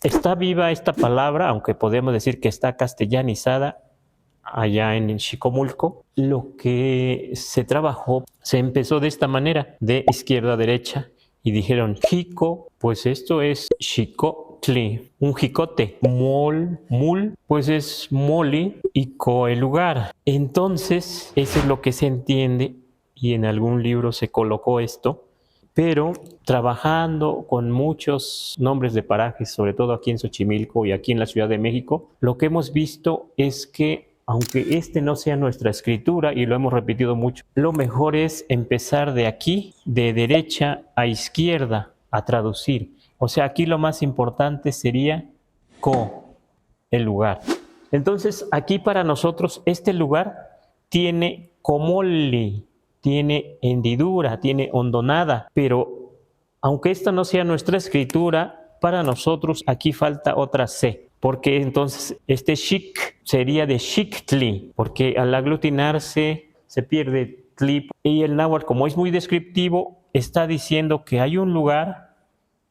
Está viva esta palabra, aunque podemos decir que está castellanizada allá en Xicomulco. Lo que se trabajó, se empezó de esta manera, de izquierda a derecha, y dijeron jico, pues esto es xicotli, un jicote, mul, pues es moli, y co el lugar. Entonces, eso es lo que se entiende, y en algún libro se colocó esto, pero trabajando con muchos nombres de parajes, sobre todo aquí en Xochimilco y aquí en la Ciudad de México, lo que hemos visto es que, aunque este no sea nuestra escritura, y lo hemos repetido mucho, lo mejor es empezar de aquí, de derecha a izquierda, a traducir. O sea, aquí lo más importante sería co, el lugar. Entonces, aquí para nosotros, este lugar tiene comoli, tiene hendidura, tiene hondonada, pero aunque esta no sea nuestra escritura, para nosotros aquí falta otra C, porque entonces este chic sería de xictli, porque al aglutinarse se pierde tli, y el náhuatl, como es muy descriptivo, está diciendo que hay un lugar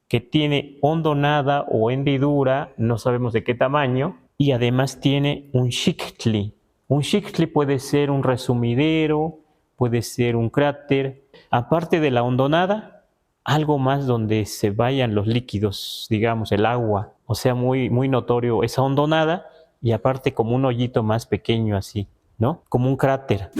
que tiene hondonada o hendidura, no sabemos de qué tamaño, y además tiene un xictli. Un xictli puede ser un resumidero, puede ser un cráter. Aparte de la hondonada, algo más donde se vayan los líquidos, digamos el agua. O sea, muy notorio esa hondonada, y aparte como un hoyito más pequeño así, ¿no? Como un cráter.